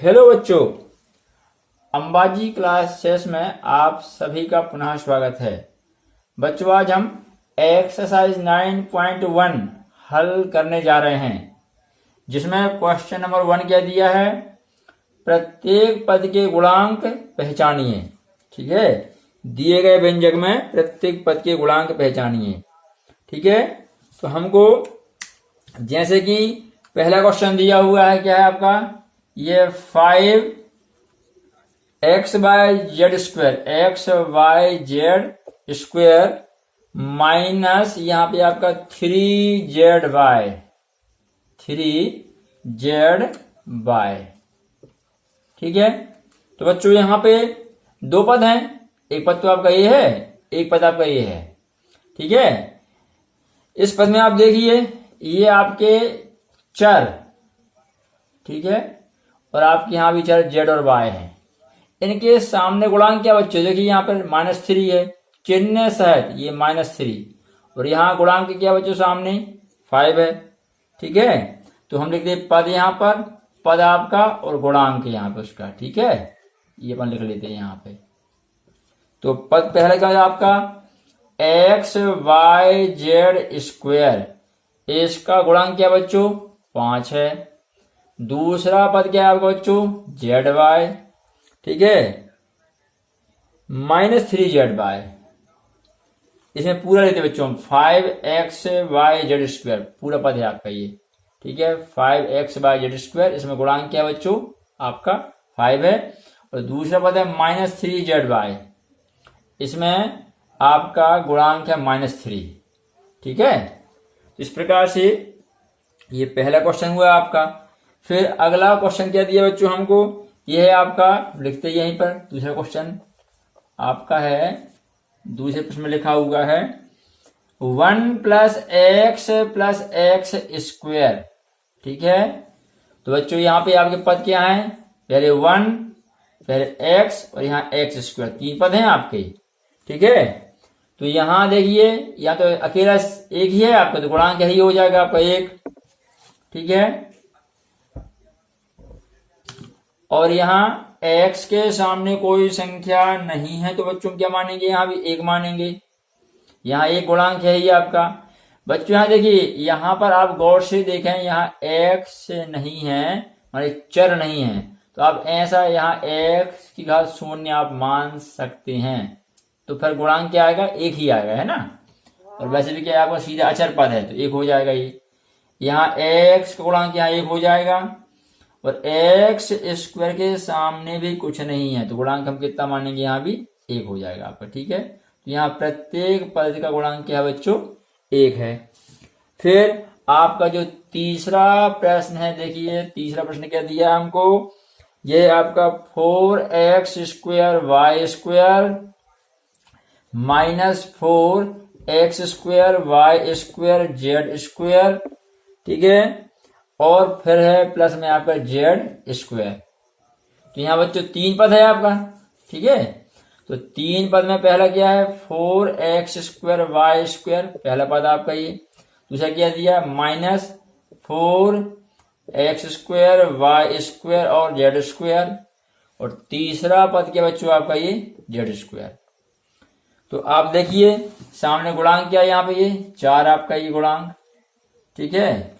Hello बच्चों, Ambaji class 6 में आप सभी का पुनः स्वागत है। बच्चों, आज हम एक्सरसाइज 9.1 हल करने जा रहे हैं, जिसमें क्वेश्चन नंबर 1 क्या दिया है, प्रत्येक पद के गुणांक पहचानिए। ठीक है, दिए गए व्यंजक में प्रत्येक पद के गुणांक पहचानिए। ठीक है, तो हमको जैसे कि पहला क्वेश्चन दिया हुआ है, क्या है आपका, ये 5xyz² माइनस यहाँ पे आपका 3z। ठीक है, तो बच्चों यहाँ पे दो पद हैं, एक पद तो आपका ये है, एक पद आपका ये है। ठीक है, इस पद में आप देखिए, ये आपके चर, ठीक है, और आपके यहाँ भी चर z और y है। इनके सामने गुणांक क्या बच्चों, देखिए यहाँ पर -3 है, चिन्ह सहित ये -3, और यहाँ गुणांक क्या बच्चों, सामने 5 है। ठीक है, तो हम लिख दें पद यहाँ पर, पद आपका और गुणांक यहाँ पे उसका। ठीक है, ये अपन लिख लेते हैं यहाँ पे। तो पद पहले क्या है आपका, xyz², इसका गुणांक क्या बच्चों, 5 है। दूसरा पद क्या है आपका बच्चों, zy, ठीक है, -3zy। इसमें पूरा लेते बच्चों, 5xyz² पूरा पद है आपका ये। ठीक है, 5xyz², इसमें गुणांक क्या है बच्चों, आपका 5 है। और दूसरा पद है -3zy, इसमें आपका गुणांक है -3। ठीक है, इस प्रकार से ये पहला क्वेश्चन हुआ आपका। फिर अगला क्वेश्चन क्या दिया बच्चों हमको, ये है आपका, लिखते यहीं पर, दूसरा क्वेश्चन आपका है, दूसरे प्रश्न में लिखा हुआ है 1 + x+x²। ठीक है, तो बच्चों यहाँ पे आपके पद क्या है, पहले 1, पहले x और यहाँ x², 3 पद हैं आपके। ठीक है, तो यहाँ देखिए, यहाँ तो अकेला एक ही है आपका, तो गुणांक यही हो जाएगा आपका 1। ठीक है, और यहाँ x के सामने कोई संख्या नहीं है, तो बच्चों क्या मानेंगे, यहाँ भी 1 मानेंगे। यहाँ एक गुणांक है ही आपका। बच्चों यहाँ देखिए, यहाँ पर आप गौर से देखें, यहाँ x नहीं है, माने चर नहीं है, तो आप ऐसा यहाँ x की घात 0 आप मान सकते हैं, तो फिर गुणांक क्या आएगा, 1 ही आएगा, है ना। और वैसे भी क्या है आपका, सीधा अचर पद है, तो 1 हो जाएगा ये। यहाँ x का गुणांक यहाँ 1 हो जाएगा, और x² के सामने भी कुछ नहीं है, तो गुणांक हम कितना मानेंगे, यहाँ भी 1 हो जाएगा आपका। ठीक है, तो यहाँ प्रत्येक पद का गुणांक क्या है बच्चों, 1 है। फिर आपका जो तीसरा प्रश्न है, देखिए तीसरा प्रश्न क्या दिया हमको, ये आपका 4x² y² -4x²y² z²। ठीक है, और फिर है प्लस में आपका z²। तो यहाँ बच्चों 3 पद है आपका। ठीक है, तो 3 पद में पहला क्या है, 4x²y², पहला पद आपका ये। दूसरा क्या दिया, -4x²y² और z², और तीसरा पद क्या बच्चों आपका ये z²। तो आप देखिए सामने गुणांक क्या है, यहाँ पे ये 4 आपका ये गुणांक। ठीक है,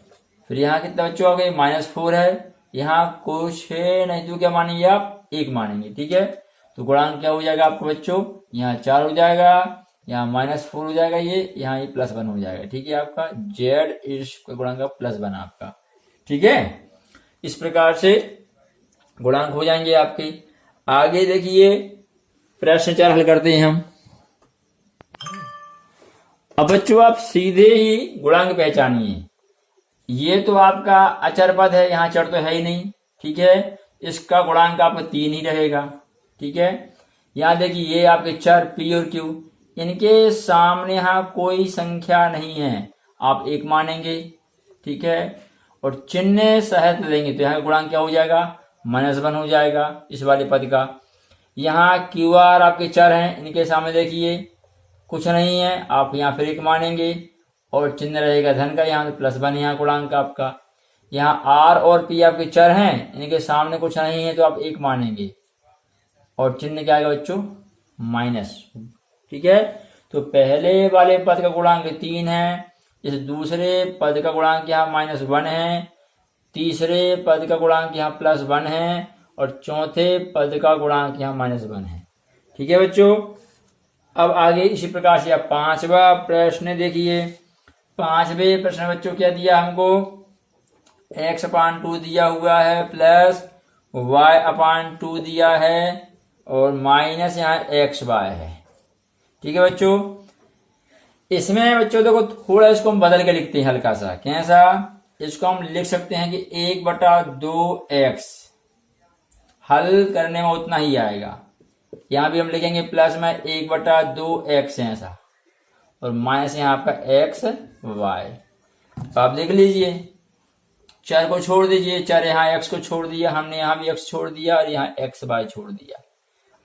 फिर यहाँ कितना बच्चों आ गए, -4 है, यहाँ कुछ है नहीं, तो क्या मानेंगे आप, 1 मानेंगे। ठीक है, तो गुणांक क्या हो जाएगा आपको बच्चों, यहाँ 4 हो जाएगा, यहाँ -4 हो जाएगा, ये यहाँ ये +1 हो जाएगा। ठीक है, आपका z इस गुणांक का +1 आपका। ठीक है, इस प्रकार से गुणांक हो जाएंगे आपके। आगे देखिए प्रश्न 4 हल करते हैं हम। अब बच्चों आप सीधे ही गुणांक पहचानिए। ये तो आपका अचर पद है, यहाँ चर तो है ही नहीं। ठीक है, इसका गुणांक आपका 3 ही रहेगा। ठीक है, यहाँ देखिए ये आपके चर p और q, इनके सामने यहाँ कोई संख्या नहीं है, आप 1 मानेंगे। ठीक है, और चिन्ह सहित लेंगे, तो यहाँ गुणांक क्या हो जाएगा, -1 हो जाएगा इस वाले पद का। यहाँ q r आपके चर हैं, इनके सामने देखिए कुछ नहीं है, आप यहाँ फिर 1 मानेंगे, और चिन्ह रहेगा धन का, यहाँ +1 यहाँ गुणांक आपका। यहाँ आर और पी आपके चर हैं, इनके सामने कुछ नहीं है तो आप 1 मानेंगे और चिन्ह क्या आएगा बच्चों, माइनस। ठीक है, तो पहले वाले पद का गुणांक 3 है, इस दूसरे पद का गुणांक यहाँ -1 है, तीसरे पद का गुणांक यहाँ +1 है और चौथे पद का गुणांक यहाँ -1 है। ठीक है बच्चों, अब आगे इसी प्रकार से आप 5वां प्रश्न देखिए। 5वें प्रश्न बच्चों क्या दिया हमको, x/2 दिया हुआ है प्लस y/2 दिया है और माइनस यहाँ xy है। ठीक है बच्चों, इसमें बच्चों देखो थोड़ा इसको हम बदल के लिखते हैं हल्का सा, कैसा, इसको हम लिख सकते हैं कि 1/2x, हल करने में उतना ही आएगा। यहां भी हम लिखेंगे प्लस में 1/2x ऐसा और माइनस यहाँ आपका x y। तो आप देख लीजिए, चर को छोड़ दीजिए, चर यहाँ x को छोड़ दिया हमने, यहाँ भी x छोड़ दिया और यहाँ x y छोड़ दिया।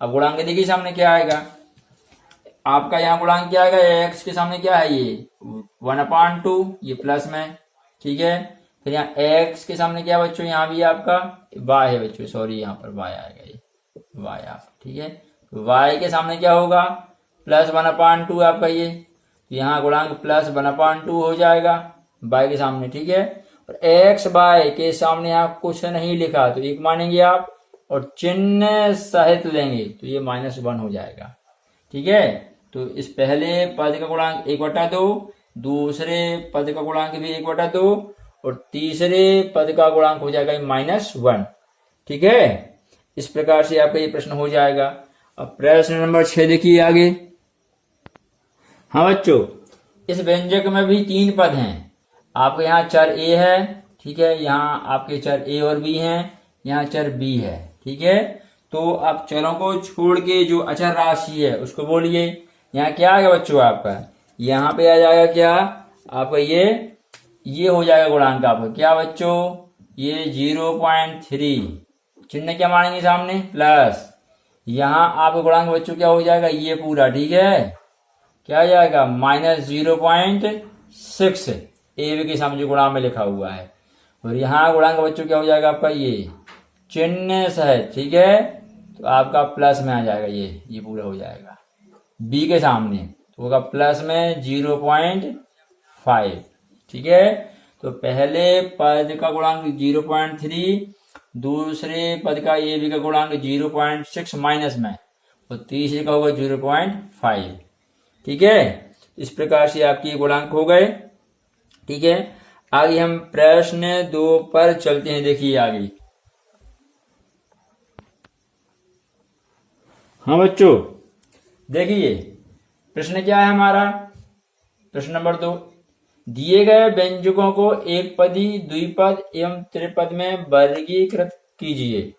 अब गुणांक देखिए सामने क्या आएगा आपका, यहाँ गुणांक क्या आएगा, x के सामने क्या है ये 1/2, ये प्लस में। ठीक है, फिर यहाँ x के सामने क्या बच्चों, यहाँ भी आपका y है बच्चों, सॉरी यहाँ पर y आएगा, ये y आप। ठीक है, y के सामने क्या होगा, +1/2 आपका ये, तो यहाँ गुणांक +1/2 हो जाएगा y के सामने। ठीक है, और x y के सामने आप कुछ नहीं लिखा तो 1 मानेंगे आप और चिन्ह सहित लेंगे तो ये -1 हो जाएगा। ठीक है, तो इस पहले पद का गुणांक 1/2, दूसरे पद का गुणांक भी 1/2 और तीसरे पद का गुणांक हो जाएगा -1। ठीक है, इस प्रकार से आपका ये प्रश्न हो जाएगा। अब प्रश्न नंबर 6 देखिए आगे। हाँ बच्चों, इस व्यंजक में भी 3 पद हैं, आपके यहाँ चर a है, ठीक है, यहाँ आपके चर a और b हैं, यहाँ चर b है। ठीक है, तो आप चरों को छोड़ के जो अचर राशि है उसको बोलिए। यहाँ क्या आएगा बच्चों आपका, यहाँ पे आ जाएगा क्या आपका, ये हो जाएगा गुणांक आपका क्या बच्चों, ये 0.3, चिन्ह क्या मानेंगे सामने प्लस, यहाँ आपका गुणांक बच्चों क्या हो जाएगा, ये पूरा। ठीक है, क्या आ जाएगा -0.6, ए के सामने जो गुणांक में लिखा हुआ है, और यहाँ गुणांक बच्चों क्या हो जाएगा आपका, ये चिन्ह सहित। ठीक है, तो आपका प्लस में आ जाएगा, ये पूरा हो जाएगा बी के सामने, तो होगा प्लस में 0.5। ठीक है, तो पहले पद का गुणांक 0.3, दूसरे पद का ए बी का गुणांक 0.6 माइनस में और तीसरे का होगा 0.5। ठीक है, इस प्रकार से आपके गुणांक हो गए। ठीक है, आगे हम प्रश्न 2 पर चलते हैं। देखिए आगे, हाँ बच्चों देखिए प्रश्न क्या है हमारा, प्रश्न नंबर 2, दिए गए व्यंजकों को एक पदी, द्विपद एवं त्रिपद में वर्गीकृत कीजिए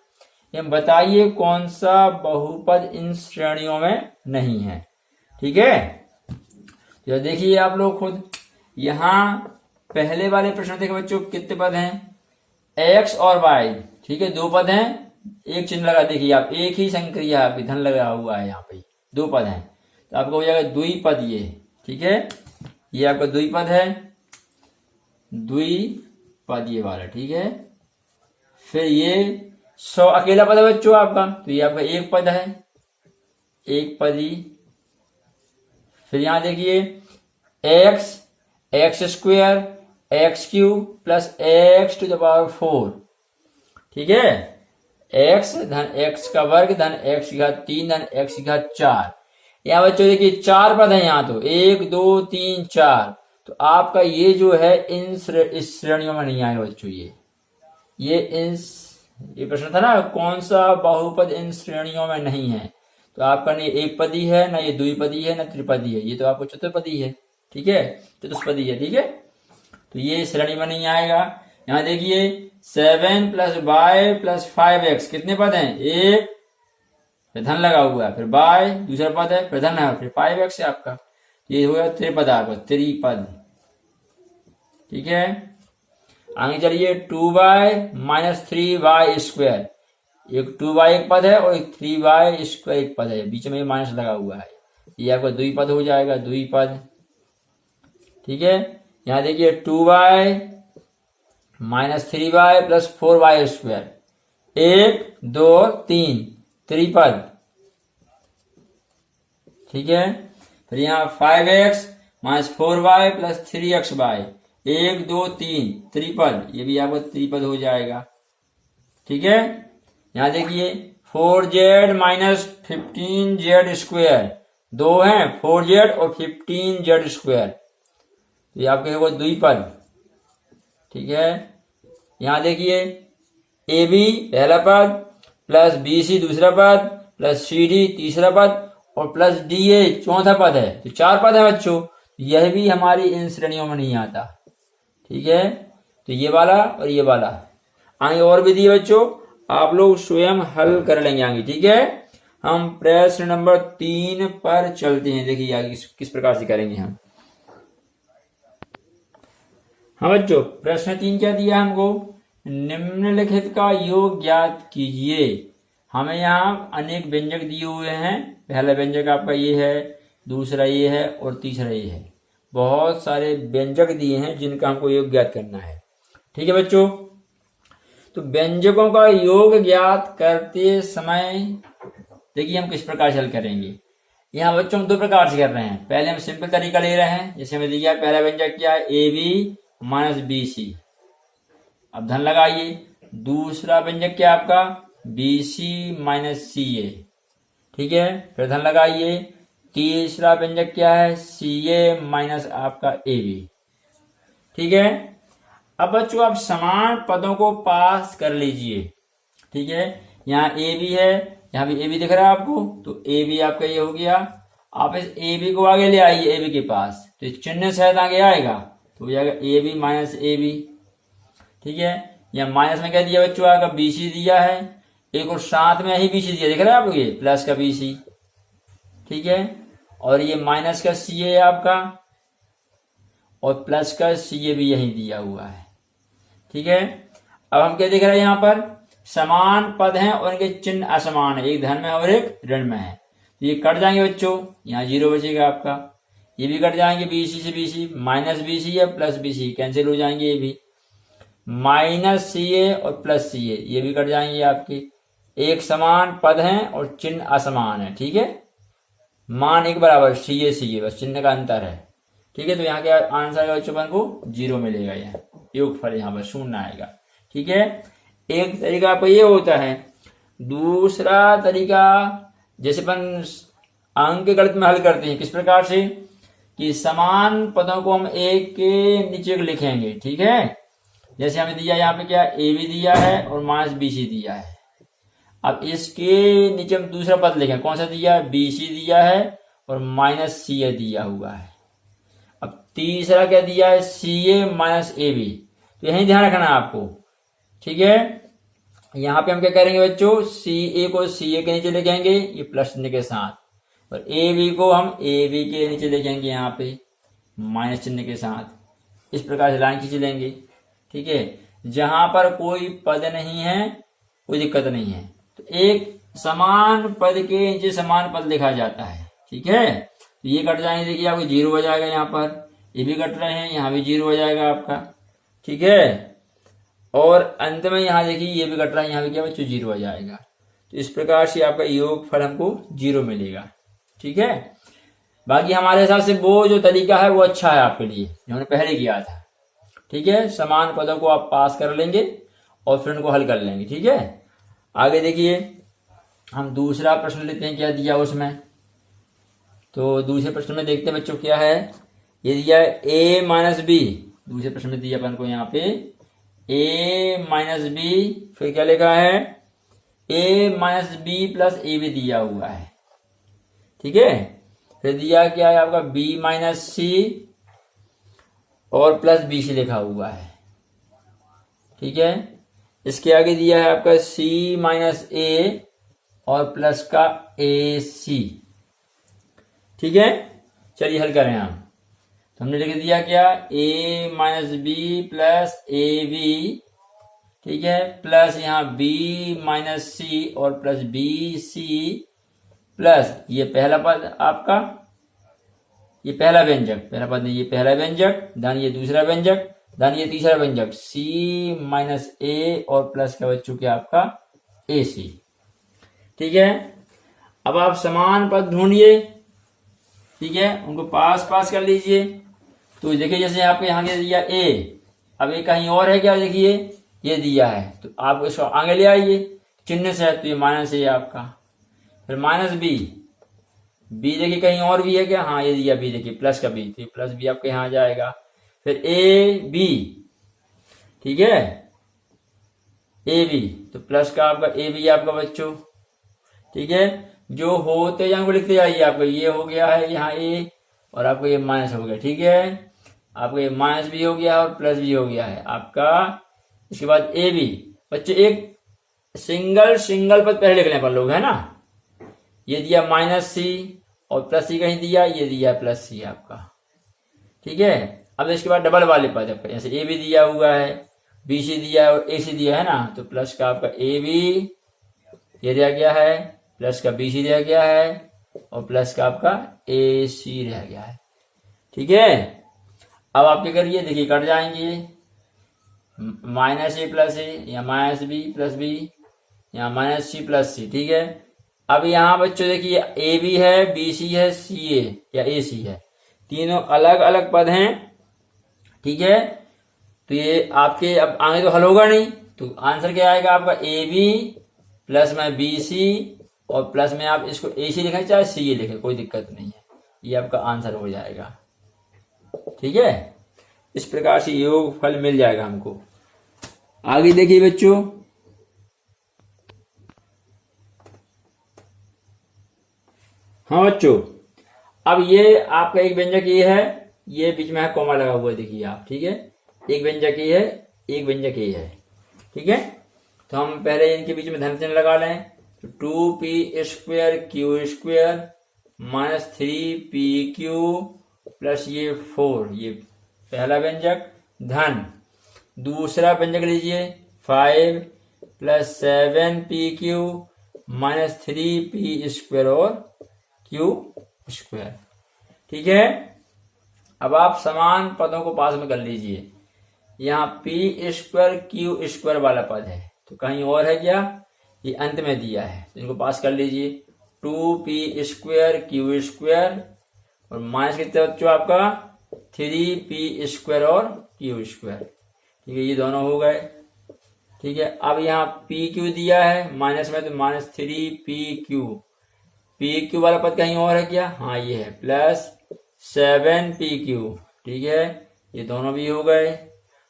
एवं बताइए कौन सा बहुपद इन श्रेणियों में नहीं है। ठीक है, तो देखिए आप लोग खुद, यहाँ पहले वाले प्रश्न देखे बच्चों कितने पद हैं, x और y। ठीक है, 2 पद हैं, एक चिन्ह लगा, देखिए आप एक ही संक्रिया आपकी धन लगा हुआ है, यहाँ पे 2 पद हैं, तो आपको हो जाएगा द्विपद ये। ठीक है, ये आपका द्विपद है, द्विपद ये वाला। ठीक है, फिर ये 100 अकेला पद है बच्चों आपका, तो ये आपका एक पद है, एक पदी। फिर यहां देखिए x² x³ प्लस x⁴। ठीक है, x धन x का वर्ग धन x⁻³ धन x⁻4। यहाँ बच्चों देखिए 4 पद है, यहाँ तो 1 2 3 4, तो आपका ये जो है इस श्रेणियों में नहीं आएगा बच्चों। ये प्रश्न था ना, कौन सा बहुपद इन श्रेणियों में नहीं है, तो आपका नहीं एक पदी है, ना ये द्विपदी है, ना त्रिपदी है, ये तो आपको चतुर्पदी है। ठीक है, चतुष्पदी है। ठीक है, तो ये श्रेणी में नहीं आएगा। यहाँ देखिए 7 + y + 5x कितने पद हैं, एक, फिर धन लगा हुआ है, फिर y दूसरा पद है, फिर धन है, फिर 5x है आपका, ये हो गया त्रिपद आपका, त्रिपद। ठीक है, आगे चलिए 2y - 3y², एक 2y एक पद है और एक 3y² एक पद है, बीच में माइनस लगा हुआ है, ये आपका द्विपद हो जाएगा, द्विपद। ठीक है, यहाँ देखिए 2y -3y plus 4y square, 1 2 3 त्रिपद, ठीक है। फिर यहाँ 5x minus 4y plus 3xy, 1 2 3 त्रिपद, ये भी आपका त्रिपद हो जाएगा, ठीक है। यहाँ देखिए 4z माइनस 15z स्क्वायर, दो हैं 4z और 15z स्क्वायर, ये आपके वो द्विपद, ठीक है। यहाँ देखिए AB पहला पद प्लस BC दूसरा पद प्लस CD तीसरा पद और प्लस DA चौथा पद है, तो 4 पद है बच्चों। यह भी हमारी इन श्रेणियों में नहीं आता, ठीक है। तो ये वाला और ये वाला आगे और भी दिए बच्चों, आप लोग स्वयं हल कर लेंगे आगे, ठीक है। हम प्रश्न नंबर 3 पर चलते हैं। देखिए आगे किस प्रकार से करेंगे हम। हाँ बच्चों, प्रश्न 3 क्या दिया हमको, निम्नलिखित का योग ज्ञात कीजिए। हमें यहाँ अनेक व्यंजक दिए हुए हैं, पहला व्यंजक आपका ये है, दूसरा ये है और तीसरा ये है। बहुत सारे व्यंजक दिए हैं जिनका हमको योग ज्ञात करना है, ठीक है बच्चों। तो व्यंजकों का योग ज्ञात करते समय देखिए हम किस प्रकार से हल करेंगे। यहाँ बच्चों हम 2 प्रकार से कर रहे हैं। पहले हम सिंपल तरीका ले रहे हैं, जैसे हमें दिया पहला व्यंजक क्या है, AB माइनस BC, अब धन लगाइए। दूसरा व्यंजक क्या आपका, BC माइनस CA, ठीक है, फिर धन लगाइए। तीसरा व्यंजक क्या है, CA माइनस आपका AB, ठीक है। अब बच्चों आप समान पदों को पास कर लीजिए, ठीक है। यहाँ AB है, यहाँ भी AB दिख रहा है आपको, तो AB आपका ये हो गया। आप इस AB को आगे ले आइए AB के पास, तो इस चिन्ह शायद आगे आएगा, तो हो जाएगा AB माइनस AB, ठीक है। यहाँ माइनस में क्या दिया बच्चों, आएगा BC दिया है, एक और साथ में ही BC दिया, दिख रहा है आपको, ये प्लस का BC, ठीक है। और ये माइनस का CA है आपका, और प्लस का CA भी यही दिया हुआ है, ठीक है। अब हम क्या देख रहे हैं, यहाँ पर समान पद हैं और इनके चिन्ह असमान है, एक धन में और एक ऋण में है, तो ये कट जाएंगे बच्चों, यहाँ 0 बचेगा आपका। ये भी कट जाएंगे BC से BC, माइनस BC या प्लस BC कैंसिल हो जाएंगे, ये भी माइनस CA और प्लस CA ये भी कट जाएंगे आपके। एक समान पद हैं और चिन्ह असमान है, ठीक है। मान एक बराबर CA CA, बस चिन्ह का अंतर है, ठीक है। तो यहाँ के आंसर का बच्चों को 0 मिलेगा, यहाँ योगफल यहाँ पर 0 आएगा, ठीक है। एक तरीका आपका ये होता है। दूसरा तरीका जैसे अपन अंक गणित में हल करते हैं, किस प्रकार से कि समान पदों को हम एक के नीचे लिखेंगे, ठीक है। जैसे हमें दिया यहाँ पे क्या, AB दिया है और माइनस BC दिया है। अब इसके नीचे हम दूसरा पद लिखें, कौन सा दिया है, BC दिया है और माइनस CA दिया हुआ है। अब तीसरा क्या दिया है, CA माइनस AB, तो यही ध्यान रखना है आपको, ठीक है। यहाँ पे हम क्या करेंगे बच्चों, CA को CA के नीचे लिखेंगे ये प्लस चिन्ह के साथ, और AB को हम AB के नीचे लिखेंगे यहाँ पे माइनस चिन्ह के साथ। इस प्रकार से लाइन खींच लेंगे, ठीक है। जहां पर कोई पद नहीं है कोई दिक्कत नहीं है, तो एक समान पद के नीचे समान पद लिखा जाता है, ठीक है। तो ये कट जाएंगे, देखिए आपको 0 हो जाएगा, यहाँ पर ये भी कट रहे हैं, यहाँ भी 0 हो जाएगा आपका, ठीक है। और अंत में यहाँ देखिए ये भी कट रहा है, यहाँ भी क्या बच्चों 0 हो जाएगा। तो इस प्रकार से आपका योगफल हमको 0 मिलेगा, ठीक है। बाकी हमारे हिसाब से वो जो तरीका है वो अच्छा है आपके लिए, जो हमने पहले किया था, ठीक है। समान पदों को आप पास कर लेंगे और फिर उनको हल कर लेंगे, ठीक है। आगे देखिए हम दूसरा प्रश्न लेते हैं, क्या दिया उसमें। तो दूसरे प्रश्न में देखते हैं बच्चों क्या है, ये दिया है A माइनस B, दूसरे प्रश्न में दिया अपन को यहाँ पे A माइनस B, फिर क्या लिखा है A minus B plus AB दिया हुआ है, ठीक है। फिर दिया क्या है आपका B माइनस C और प्लस BC लिखा हुआ है, ठीक है। इसके आगे दिया है आपका C माइनस A और प्लस का AC, ठीक है। चलिए हल करें हम। तो हमने लिख दिया क्या, A minus B plus AB, ठीक है, प्लस यहाँ B माइनस C और प्लस BC प्लस ये पहला पद आपका, ये पहला व्यंजक, पहला पद नहीं ये पहला व्यंजक, धन ये दूसरा व्यंजक, धन ये तीसरा व्यंजक सी माइनस ए और प्लस का बच्चों क्या आपका ए सी। ठीक है, अब आप समान पद ढूंढिए। ठीक है, उनको पास पास कर लीजिए। तो देखिए जैसे आपके यहाँ दिया ए, अब ये कहीं और है क्या, देखिए ये दिया है तो आप इसको आगे ले आइए चिन्ह से, तो ये माइनस ए आपका। फिर माइनस बी, बी देखिए कहीं और भी है क्या, हाँ ये दिया बी, देखिए प्लस का बी, तो प्लस बी आपके यहाँ आ जाएगा। फिर ए बी, ठीक है ए बी, तो प्लस का आपका ए बी आपका बच्चों। ठीक है, जो होते यहाँ को लिखते जाइए। आपका ये हो गया है यहाँ ए, और आपको ये माइनस हो गया। ठीक है, आपका ये माइनस भी हो गया और प्लस भी हो गया है आपका। इसके बाद ए बी बच्चे एक सिंगल पद पहले लिखने पर लोग है ना, ये दिया माइनस सी और प्लस सी कहीं दिया, ये दिया प्लस सी आपका। ठीक है, अब इसके बाद डबल वाले पद आपका, जैसे ए बी दिया हुआ है, बी सी दिया है और ए सी दिया है ना, तो प्लस का आपका ए बी ये दिया गया है, प्लस का बी सी दिया गया है और प्लस का आपका ए सी रह गया है। ठीक है, अब आप क्या करिए, देखिए कट जाएंगे, माइनस ए प्लस ए या माइनस बी प्लस बी या माइनस सी प्लस सी। ठीक है, अब यहाँ बच्चों देखिए ए बी है, बी सी है, सी ए या ए सी है, तीनों अलग अलग पद हैं। ठीक है, तो ये आपके अब आगे तो हल होगा नहीं, तो आंसर क्या आएगा आपका ए बी प्लस में बी सी और प्लस में आप इसको ए सी लिखें चाहे सी ए लिखें, कोई दिक्कत नहीं है, ये आपका आंसर हो जाएगा। ठीक है, इस प्रकार से योग फल मिल जाएगा हमको। आगे देखिए बच्चों, हाँ बच्चों, अब ये आपका एक व्यंजक ये है, ये बीच में है कॉमा लगा हुआ, देखिए आप। ठीक है, एक व्यंजक ये है, एक व्यंजक ये है। ठीक है, तो हम पहले इनके बीच में धन चिन्ह लगा लें, तो 2p square Q square minus 3pq plus ये 4, ये पहला व्यंजक धन। दूसरा व्यंजक लीजिए 5 plus 7pq minus 3p square और q स्क्वायर। ठीक है, अब आप समान पदों को पास में कर लीजिए। यहाँ p स्क्वायर क्यू स्क्वायर वाला पद है, तो कहीं और है क्या, ये अंत में दिया है, तो इनको पास कर लीजिए। 2p स्क्वायर क्यू स्क्वायर और माइनस कितने बच्चों आपका 3p स्क्वायर और क्यू स्क्वायर। ठीक है, ये दोनों हो गए। ठीक है, अब यहाँ पी क्यू दिया है माइनस में, तो माइनस 3pq, पी क्यू वाला पद कहीं और है क्या, हाँ ये है, प्लस 7pq। ठीक है, ये दोनों भी हो गए।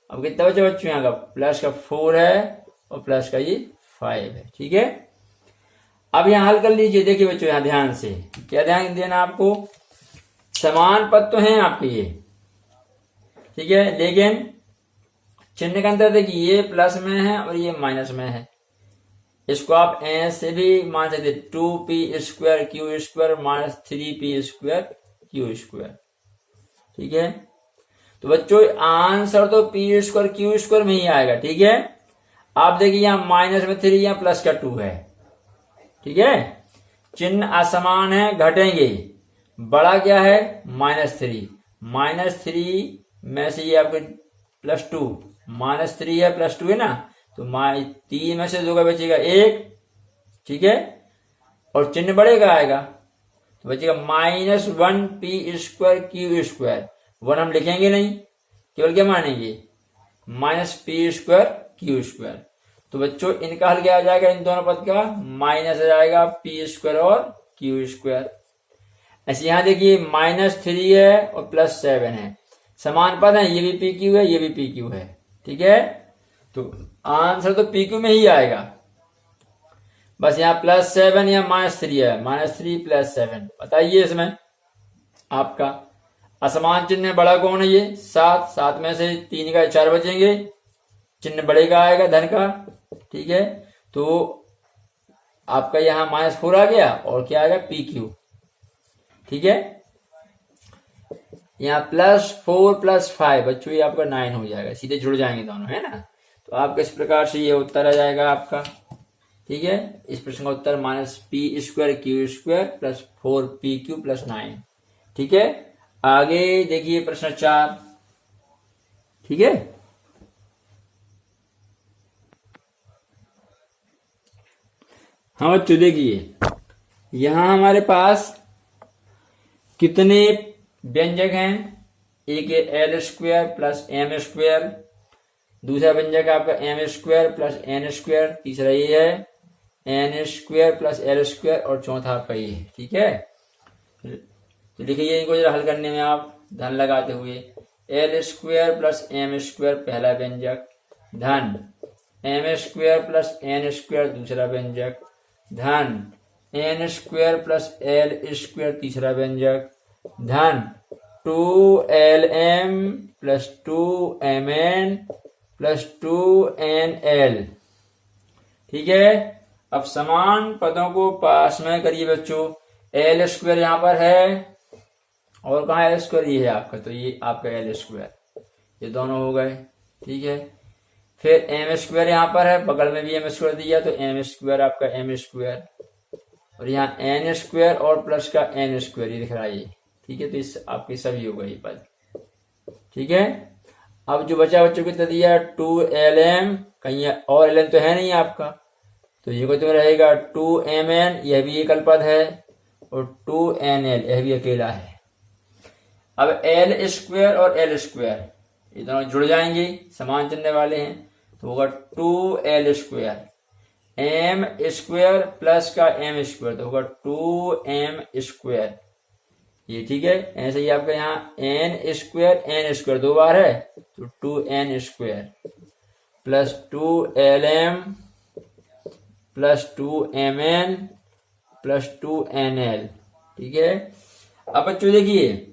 अब कितना बचे बच्चों, यहाँ का प्लस का 4 है और प्लस का ये 5 है। ठीक है, अब यहाँ हल कर लीजिए। देखिए बच्चों यहाँ ध्यान से, क्या ध्यान देना आपको, समान पद तो हैं आपके ये। ठीक है, लेकिन चिन्ह का अंतर देखिए, ये प्लस में है और ये माइनस में है। इसको आप ऐसे भी मान सकते 2p square Q square minus 3p square Q square. ठीक है, तो बच्चों आंसर तो p स्क्वायर क्यू स्क्वायर में ही आएगा। ठीक है, आप देखिए यहाँ माइनस में 3 या प्लस का 2 है। ठीक है, चिन्ह असमान है, घटेंगे। बड़ा क्या है -3, -3 में से ये आपके +2, -3 है +2 है ना, तो 3 में से 2 का बचेगा 1। ठीक है, और चिन्ह बढ़ेगा आएगा, तो बचेगा -1p स्क्वायर क्यू स्क्वायर। 1 हम लिखेंगे नहीं, केवल क्या मानेंगे -p स्क्वायर क्यू स्क्वायर। तो बच्चों इनका हल क्या आ जाएगा, इन दोनों पद का माइनस आ जाएगा p स्क्वायर और क्यू स्क्वायर। ऐसे यहां देखिए -3 है और +7 है, समान पद है, ये भी पी क्यू है, ये भी पी क्यू है। ठीक है, तो आंसर तो पी क्यू में ही आएगा। बस यहाँ +7 या -3 है, -3 + 7 बताइए इसमें आपका असमान चिन्ह बड़ा कौन है, ये 7 में से 3 का 4 बचेंगे, चिन्ह बढ़ेगा आएगा धन का। ठीक है, तो आपका यहाँ -4 आ गया और क्या आएगा पी क्यू। ठीक है, यहाँ +4 + 5 बच्चों ये आपका 9 हो जाएगा, सीधे जुड़ जाएंगे दोनों, है ना। तो आपका इस प्रकार से ये उत्तर आ जाएगा आपका। ठीक है, इस प्रश्न का उत्तर -p square Q square + 4pq + 9। ठीक है, आगे देखिए प्रश्न 4। ठीक है। हाँ बच्चों देखिए, यहां हमारे पास कितने व्यंजक हैं? एक है L square plus M square, दूसरा व्यंजक है आपका M square plus N square, तीसरा ये है N square plus L square, और चौथा आपका ये है। ठीक है, तो लिखिए इनको जरा हल करने में आप धन लगाते हुए, L square plus M square पहला व्यंजक, धन M square plus N square दूसरा व्यंजक, धन N square plus L square तीसरा व्यंजक, धन 2lm plus 2mn plus 2nl। ठीक है, अब समान पदों को पास में करिए बच्चों। एल स्क्वायर यहाँ पर है, और कहाँ एल स्क्वायर? ये है आपका, तो ये आपका एल स्क्वायर, ये दोनों हो गए। ठीक है, फिर एम स्क्वायर यहाँ पर है, बगल में भी एम स्क्वायर दिया, तो एम स्क्वायर आपका एम स्क्वायर, और यहाँ एन स्क्वायर और प्लस का एन स्क्वायर ये दिख रहा है ये। ठीक है, तो इस आपके सभी हो गए पद। ठीक है, अब जो बचा बच्चों कितना दिया? 2lm, कहीं और lm तो है नहीं आपका, तो ये तो रहेगा 2mn, यह भी एकल पद है, और 2nl यह भी अकेला है। अब एल स्क्वायर और एल स्क्वायर ये दोनों जुड़ जाएंगे, समान चिन्ह वाले हैं, तो होगा 2l square, M square plus का एम स्क्वायर, तो होगा 2m स्क्वायर ये। ठीक है, ऐसे ही आपका यहाँ एन स्क्वायर दो बार है, तो 2n square plus 2lm plus 2mn plus 2nl। ठीक है, अब बच्चों देखिए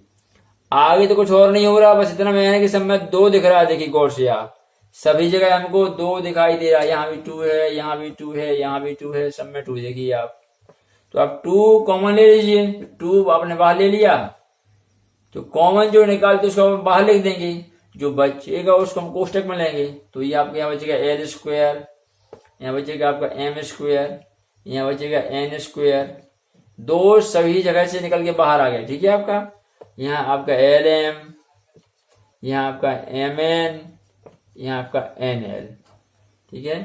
आगे तो कुछ और नहीं हो रहा, बस इतना में है कि सब में 2 दिख रहा है। देखिए गौर से आप, सभी जगह हमको 2 दिखाई दे रहा है, यहाँ भी 2 है, यहाँ भी 2 है, यहाँ भी 2 है, सब में 2। देखिए आप, तो आप 2 कॉमन ले लीजिए, 2 आपने बाहर ले लिया, तो कॉमन जो निकालते उसको हम बाहर लिख देंगे, जो बचेगा उसको हम कोष्टक में लेंगे। तो ये आपके यहाँ बचेगा एल स्क्वायर, यहाँ बचेगा आपका एम स्क्वायर, यहाँ बचेगा एन स्क्वायर, 2 सभी जगह से निकल के बाहर आ गए। ठीक है, आपका यहाँ आपका एल एम, यहाँ आपका एम एन, यहाँ आपका एन एल। ठीक है,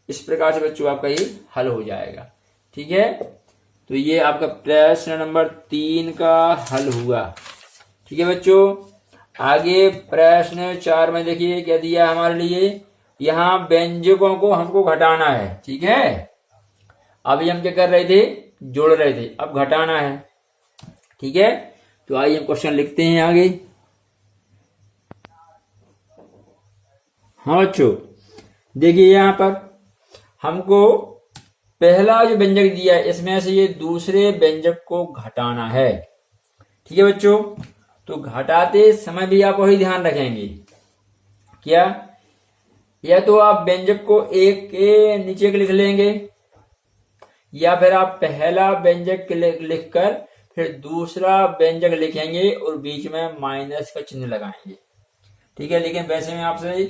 इस प्रकार से बच्चों आपका ये हल हो जाएगा। ठीक है, तो ये आपका प्रश्न नंबर 3 का हल हुआ। ठीक है बच्चों, आगे प्रश्न 4 में देखिए क्या दिया हमारे लिए, यहाँ व्यंजकों को हमको घटाना है। ठीक है, अभी हम क्या कर रहे थे? जोड़ रहे थे, अब घटाना है। ठीक है, तो आइए हम क्वेश्चन लिखते हैं आगे। हाँ बच्चों देखिए, यहाँ पर हमको पहला जो व्यंजक दिया है इसमें से ये दूसरे व्यंजक को घटाना है। ठीक है बच्चों, तो घटाते समय भी आप वही ध्यान रखेंगे क्या, या तो आप व्यंजक को एक के नीचे लिख लेंगे, या फिर आप पहला व्यंजक लिखकर फिर दूसरा व्यंजक लिखेंगे और बीच में माइनस का चिन्ह लगाएंगे। ठीक है, लेकिन वैसे में आपसे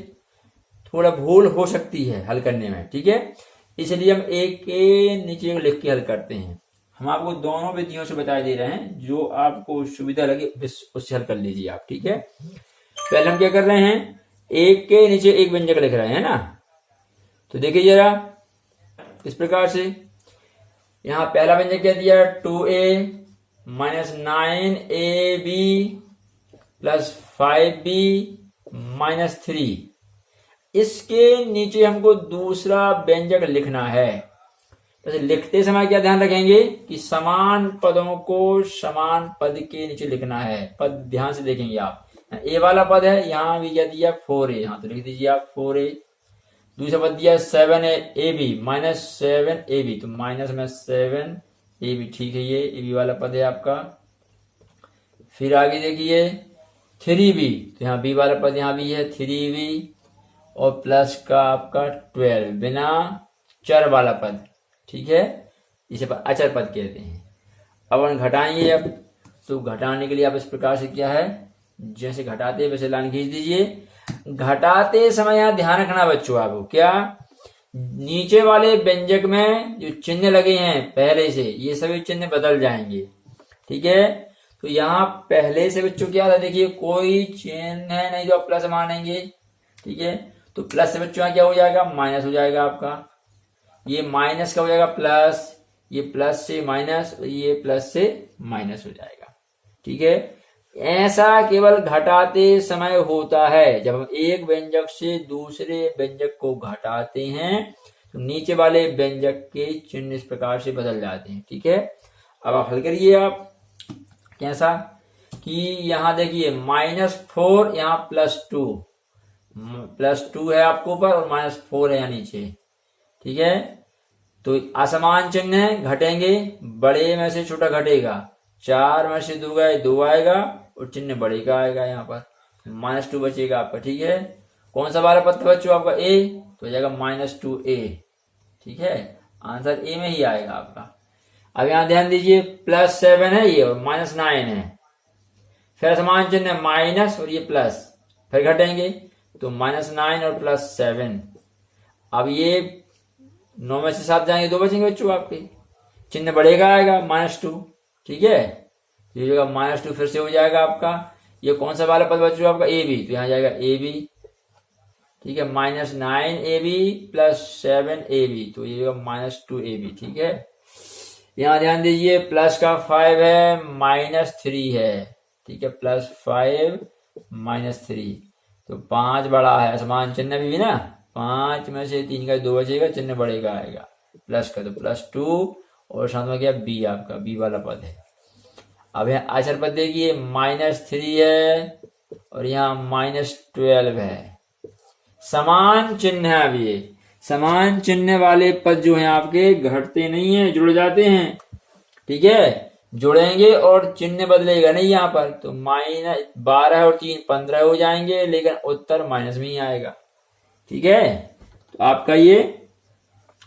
थोड़ा भूल हो सकती है हल करने में। ठीक है, इसलिए हम एक के नीचे लिख के हल करते हैं। हम आपको दोनों विधियों से बता दे रहे हैं, जो आपको सुविधा लगे उससे हल कर लीजिए आप। ठीक है, पहले हम क्या कर रहे हैं, एक के नीचे एक व्यंजक लिख रहे हैं ना, तो देखिए जरा इस प्रकार से। यहाँ पहला व्यंजक क्या दिया? 2a minus 9ab plus 5b minus 3। इसके नीचे हमको दूसरा व्यंजक लिखना है। तो लिखते समय क्या ध्यान रखेंगे कि समान पदों को समान पद के नीचे लिखना है। पद ध्यान से देखेंगे आप, ए वाला पद है, यहाँ भी क्या दिया 4a, यहाँ तो लिख दीजिए आप 4a। दूसरा पद दिया 7ab माइनस 7ab, तो माइनस में 7ab। ठीक है, ये ab वाला पद है आपका। फिर आगे देखिए 3b, तो यहाँ b वाला पद यहाँ भी है 3b, और प्लस का आपका 12 बिना चर वाला पद। ठीक है, इसे अचर पद कहते हैं। अब हम घटाएंगे, अब तो घटाने के लिए आप इस प्रकार से क्या है, जैसे घटाते हैं वैसे लाइन खींच दीजिए। घटाते समय यहाँ ध्यान रखना बच्चों आपको, क्या नीचे वाले व्यंजक में जो चिन्ह लगे हैं पहले से, ये सभी चिन्ह बदल जाएंगे। ठीक है, तो यहाँ पहले से बच्चों क्या था, देखिए कोई चिन्ह नहीं तो आप प्लस मानेंगे, ठीक है। तो प्लस से बच्चों क्या हो जाएगा, माइनस हो जाएगा आपका, ये माइनस का हो जाएगा प्लस, ये प्लस से माइनस, ये प्लस से माइनस हो जाएगा। ठीक है, ऐसा केवल घटाते समय होता है। जब हम एक व्यंजक से दूसरे व्यंजक को घटाते हैं तो नीचे वाले व्यंजक के चिन्ह इस प्रकार से बदल जाते हैं। ठीक है, अब आप हल करिए। आप कैसा कि यहां देखिए -4 यहाँ +2 है आपको ऊपर और -4 है यहाँ नीचे। ठीक है, तो असमान चिन्ह है, घटेंगे, बड़े में से छोटा घटेगा, 4 में से 2 गए 2 आएगा और चिन्ह बड़े का आएगा, यहाँ पर -2 बचेगा आपका। ठीक है, कौन सा वाला पद बच्चों आपका ए, तो हो जाएगा -2a। ठीक है, आंसर ए में ही आएगा आपका। अब यहां ध्यान दीजिए +7 है ये और -9 है, फिर समान चिन्ह है माइनस और ये प्लस, फिर घटेंगे तो -9 और +7। अब ये 9 में से 7 जाएंगे 2 बचेंगे बच्चों आपके, चिन्ह बढ़ेगा आएगा -2। ठीक है, ये जगह -2 फिर से हो जाएगा आपका। ये कौन सा वाला पद बच्चों आपका ए बी, तो यहाँ जाएगा ए बी। ठीक है, -9ab +7ab, तो ये -2ab। ठीक है, यहाँ ध्यान दीजिए प्लस का 5 है -3 है। ठीक है, +5 -3, तो 5 बड़ा है, समान चिन्ह भी ना, 5 में से 3 का 2 बचेगा, चिन्ह बढ़ेगा आएगा प्लस का, तो +2 और साथ में क्या बी, आपका बी वाला पद है। अब यहाँ आचर पद देखिए -3 है और यहाँ -12 है, समान चिन्ह है। अब ये समान चिन्ह वाले पद जो हैं आपके घटते नहीं है, जुड़ जाते हैं। ठीक है, जुड़ेंगे और चिन्ह बदलेगा नहीं यहाँ पर, तो -12 और 3 15 हो जाएंगे, लेकिन उत्तर माइनस में ही आएगा। ठीक है, तो आपका ये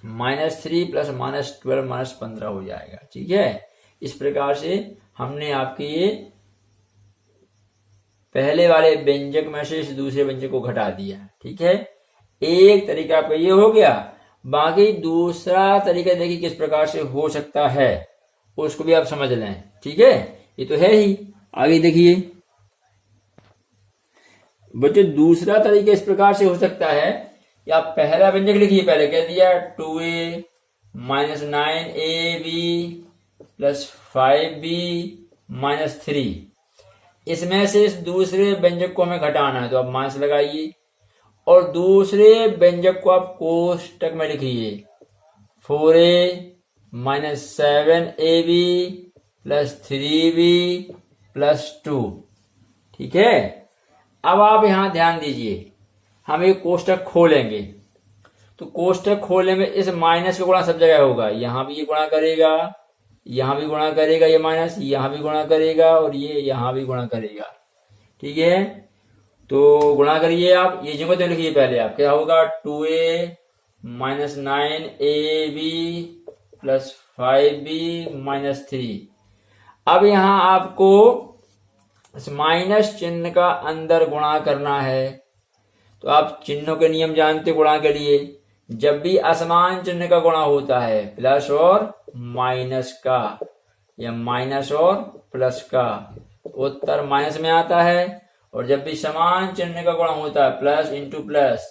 -3 + -12 -15 हो जाएगा। ठीक है, इस प्रकार से हमने आपके ये पहले वाले व्यंजक में से इस दूसरे व्यंजक को घटा दिया। ठीक है, एक तरीका आपका ये हो गया। बाकी दूसरा तरीका देखिए किस प्रकार से हो सकता है, उसको भी आप समझ लें। ठीक है, ये तो है ही, आगे देखिए बच्चों दूसरा तरीका इस प्रकार से हो सकता है कि आप पहला व्यंजक लिखिए, पहले कह दिया 2a -9ab +5b -3, इसमें से इस दूसरे व्यंजक को हमें घटाना है, तो आप माइनस लगाइए और दूसरे व्यंजक को आप कोष्टक में लिखिए 4a -7ab +3b +2। ठीक है, अब आप यहां ध्यान दीजिए, हम एक कोष्टक खोलेंगे, तो कोष्टक खोलने में इस माइनस का गुणा सब जगह होगा, यहां भी ये गुणा करेगा, यहां भी गुणा करेगा, ये माइनस यहां भी गुणा करेगा और ये यहां भी गुणा करेगा। ठीक है, तो गुणा करिए आप, ये जगह तो लिखिए पहले आप, क्या होगा 2a -9ab +5b -3। अब यहां आपको इस माइनस चिन्ह का अंदर गुणा करना है, तो आप चिन्हों के नियम जानते गुणा के लिए, जब भी असमान चिन्ह का गुणा होता है प्लस और माइनस का या माइनस और प्लस का, उत्तर माइनस में आता है, और जब भी समान चिन्ह का गुणा होता है प्लस इंटू प्लस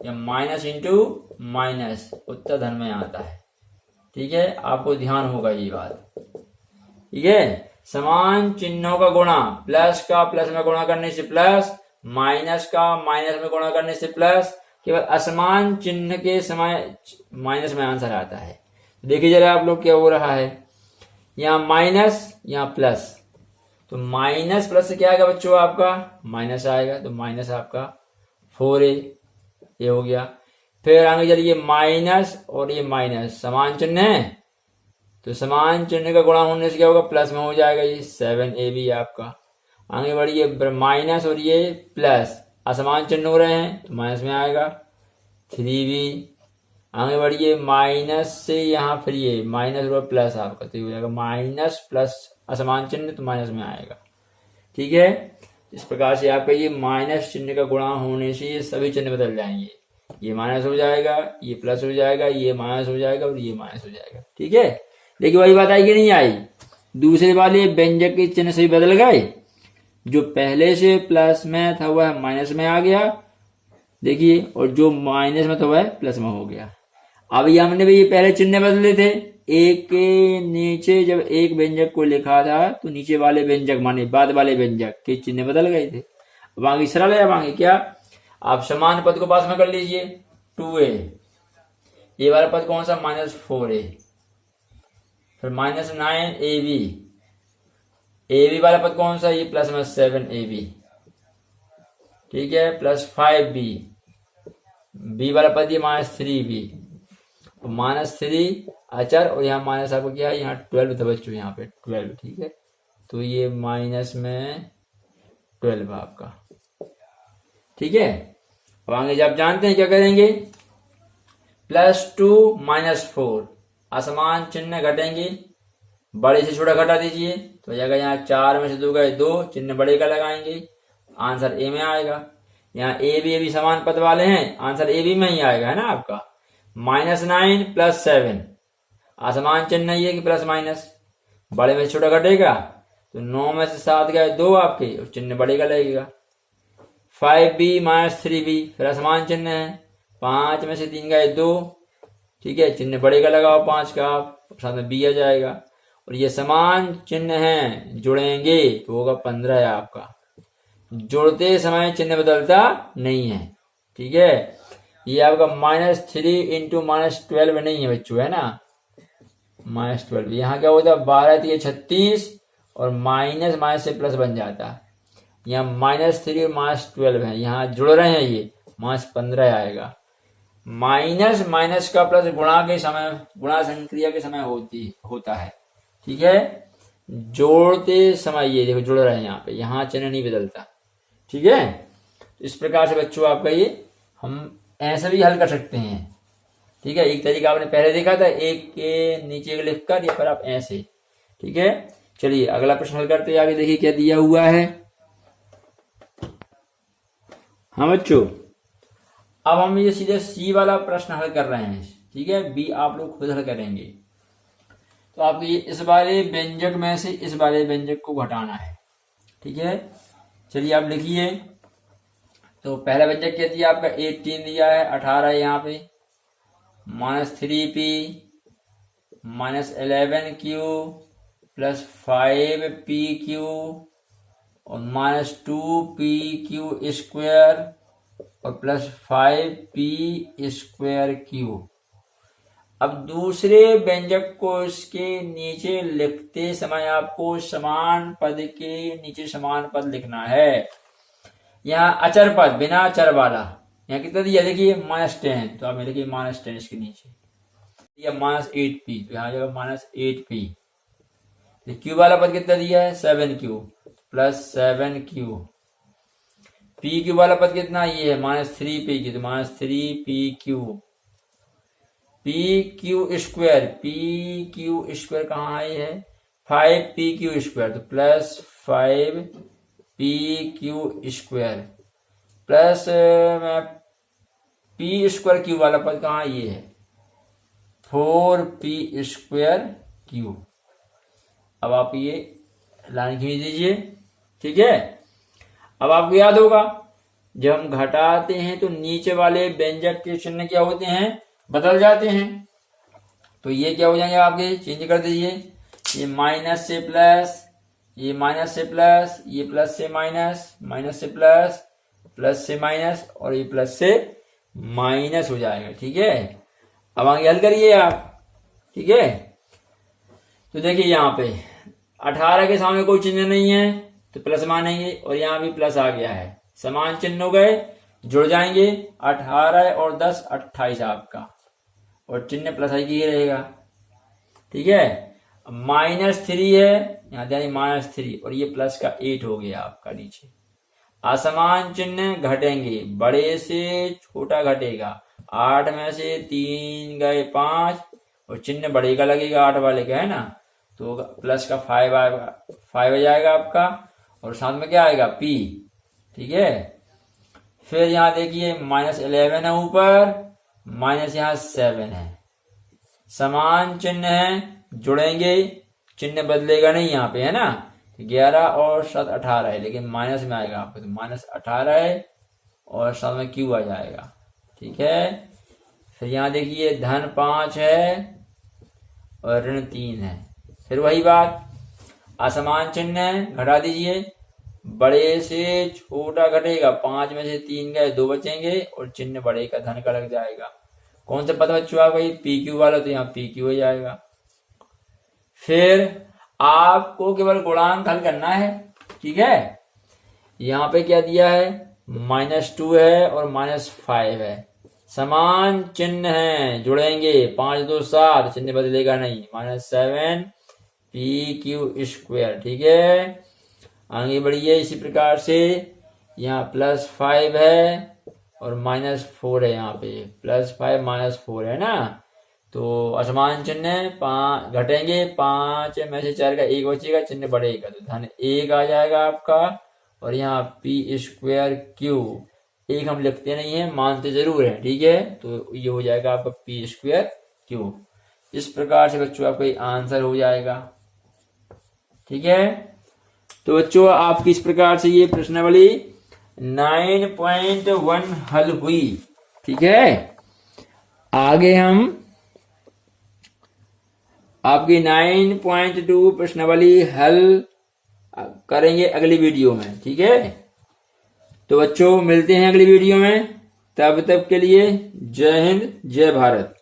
या माइनस इंटू माइनस, उत्तर धन में आता है। ठीक है, आपको ध्यान होगा ये बात। ठीक है, समान चिन्हों का गुणा, प्लस का प्लस में गुणा करने से प्लस, माइनस का माइनस में गुणा करने से प्लस, केवल असमान चिन्ह के समय माइनस में आंसर आता है। देखिए जरा आप लोग क्या हो रहा है, यहाँ माइनस यहाँ प्लस, तो माइनस प्लस से क्या आएगा बच्चों आपका माइनस आएगा, तो माइनस आपका 4a, ये हो गया। फिर आगे चलिए माइनस और ये माइनस समान चिन्ह है, तो समान चिन्ह का गुणा होने से क्या होगा प्लस में हो जाएगा, ये 7ab आपका। आगे बढ़िए माइनस और ये प्लस असमान चिन्ह हो रहे हैं, तो माइनस में आएगा 3b। आगे बढ़िए माइनस से यहाँ फिर ये माइनस और प्लस आपका, तो ये हो जाएगा माइनस प्लस असमान चिन्ह, तो माइनस में आएगा। ठीक है, इस प्रकार से आपका ये माइनस चिन्ह का गुणा होने से ये सभी चिन्ह बदल जाएंगे, ये माइनस हो जाएगा, ये प्लस हो जाएगा, ये माइनस हो जाएगा और ये माइनस हो जाएगा। ठीक है, देखिए वही बात आई कि नहीं आई, दूसरे वाले व्यंजक के चिन्ह से बदल गए, जो पहले से प्लस में था वह माइनस में आ गया, देखिए, और जो माइनस में तो वह प्लस में हो गया। अब ये हमने भी ये पहले चिन्ह बदले थे, एक के नीचे जब एक व्यंजक को लिखा था तो नीचे वाले व्यंजक माने बाद वाले व्यंजक के चिन्ह बदल गए थे। अब आगे सरल है, अब आगे क्या, आप समान पद को पास में कर लीजिए, 2a, ये वाला पद कौन सा, -4a, फिर -9ab, ab वाला पद कौन सा, ये प्लस में 7ab, ठीक है, प्लस 5b, b वाला पद ये -3b, -3 अचर, और यहाँ माइनस आपको क्या है, यहाँ 12 था बच्चों, यहाँ पे 12, ठीक है, तो ये माइनस में 12 आपका, ठीक है। अब आगे जब जानते हैं क्या करेंगे, +2 -4, असमान चिन्ह घटेंगे, बड़े से छोटा घटा दीजिए, तो जाएगा यहाँ 4 में से 2 गए 2, चिन्ह बड़े का लगाएंगे, आंसर ए में आएगा। यहाँ ए बी समान पद वाले हैं, आंसर ए बी में ही आएगा, है ना आपका। -9 + 7, असमान चिन्ह ये कि प्लस माइनस, बड़े में से छोटा घटेगा, तो 9 में से 7 गए 2 आपके, और चिन्ह बड़े का लगेगा। 5b -3b, फिर असमान चिन्ह है, 5 में से 3 गए 2, ठीक है, चिन्ह बड़े का लगाओ 5 का, साथ में b आ जाएगा, और ये समान चिन्ह है, जुड़ेंगे तो होगा 15 है आपका। जोड़ते समय चिन्ह बदलता नहीं है, ठीक है। ये आपका -3 × -12 नहीं है बच्चों, है ना, -12, यहाँ क्या होता है, 12 3 36, और माइनस से प्लस बन जाता है, यहाँ -3 और -12 है, यहाँ जुड़ रहे हैं, ये -15 आएगा। माइनस का प्लस गुणा के समय, गुणा संक्रिया के समय होता है, ठीक है। जोड़ते समय ये देखो जुड़ रहे हैं, यहाँ पे, यहाँ चिन्ह नहीं बदलता, ठीक है। तो इस प्रकार से बच्चों आपका ये हम ऐसे भी हल कर सकते हैं, ठीक है। एक तरीका आपने पहले देखा था, एक के नीचे एक लिखकर, या फिर आप ऐसे, ठीक है। चलिए अगला प्रश्न हल करते हैं, आगे देखिए क्या दिया हुआ है। हाँ बच्चों, अब हम ये सीधे सी वाला प्रश्न हल कर रहे हैं, ठीक है, बी आप लोग खुद हल करेंगे। तो आपको ये इस वाले व्यंजक में से इस वाले व्यंजक को घटाना है, ठीक है। चलिए आप लिखिए, तो पहला व्यंजक क्या दिया आपका, 18 दिया है, 18 है यहाँ पे, -3p -11q + 5pq और -2pq² और +5p²q। अब दूसरे व्यंजक को इसके नीचे लिखते समय आपको समान पद के नीचे समान पद लिखना है। यहाँ अचर पद बिना अचर वाला, यहाँ कितना दिया देखिए, -10, तो आप लिखिए -10 इसके नीचे, या -8p, तो यहाँ जगह -8p। क्यू वाला पद कितना दिया है, 7q + 7q। पी क्यू वाला पद कितना, ये है -3p, तो -3pq। pq², pq² कहाँ है, ये है 5pq², तो +5pq² प्लस p²q वाला पद कहाँ, ये है 4p²q। अब आप ये लाइन खींच दीजिए, ठीक है। अब आपको याद होगा, जब हम घटाते हैं तो नीचे वाले व्यंजक के चिन्ह क्या होते हैं, बदल जाते हैं। तो ये क्या हो जाएंगे आपके, चेंज कर दीजिए, ये माइनस से प्लस, ये माइनस से प्लस, ये प्लस से माइनस, माइनस से प्लस, प्लस से माइनस, और ये प्लस से माइनस हो जाएगा, ठीक है। अब आगे हल करिए आप, ठीक है। तो देखिए यहाँ पे 18 के सामने कोई चिन्ह नहीं है तो प्लस मानेंगे, और यहाँ भी प्लस आ गया है, समान चिन्ह हो गए, जुड़ जाएंगे, 18 और 10 28 आपका, और चिन्ह प्लस ही की रहेगा, ठीक है। -3 है, यहाँ ध्यान -3, और ये प्लस का 8 हो गया आपका नीचे। असमान चिन्ह घटेंगे, बड़े से छोटा घटेगा, 8 में से 3 गए 5, और चिन्ह बड़े का लगेगा 8 वाले का, है ना, तो प्लस का 5 आएगा, 5 आ जाएगा आपका, और साथ में क्या आएगा p, ठीक है। फिर यहाँ देखिए -11 है ऊपर, माइनस यहाँ 7 है, समान चिन्ह है, जुड़ेंगे, चिन्ह बदलेगा नहीं यहाँ पे, है ना। 11 और 7 18 है, लेकिन माइनस में आएगा आपको, तो -18 है, और साथ में क्यू आ जाएगा। ठीक है, फिर यहाँ देखिए धन 5 है और ऋण 3 है। फिर वही बात, असमान चिन्ह है, घटा दीजिए, बड़े से छोटा घटेगा, 5 में से 3 गए, 2 बचेंगे और चिन्ह बड़े का धन का लग जाएगा। कौन सा पद बच्चों आपका, ये पी क्यू वाला, तो यहाँ पी क्यू हो जाएगा। फिर आपको केवल गुणांक हल करना है। ठीक है, यहाँ पे क्या दिया है, -2 है और -5 है, समान चिन्ह है, जुड़ेंगे, 5 2 7, चिन्ह बदलेगा नहीं, -7 पी क्यू स्क्वायर। ठीक है, आगे बढ़िए इसी प्रकार से, यहाँ +5 है और -4 है, यहाँ पे +5 -4 है ना, तो असमान चिन्ह है, 5 घटेंगे, 5 में से 4 का 1 बचेगा, चिन्ह बढ़ेगा, तो धन 1 आ जाएगा आपका। और यहाँ पी स्क्वायर क्यू, 1 हम लिखते नहीं है, मानते जरूर है। ठीक है, तो ये हो जाएगा आपका पी स्क्वायर क्यू। इस प्रकार से बच्चों आपका आंसर हो जाएगा। ठीक है, तो बच्चों आपकी इस प्रकार से ये प्रश्नावली 9.1 हल हुई। ठीक है, आगे हम आपकी 9.2 प्रश्नावली हल करेंगे अगली वीडियो में। ठीक है, तो बच्चों मिलते हैं अगली वीडियो में, तब तक के लिए जय हिंद जय भारत।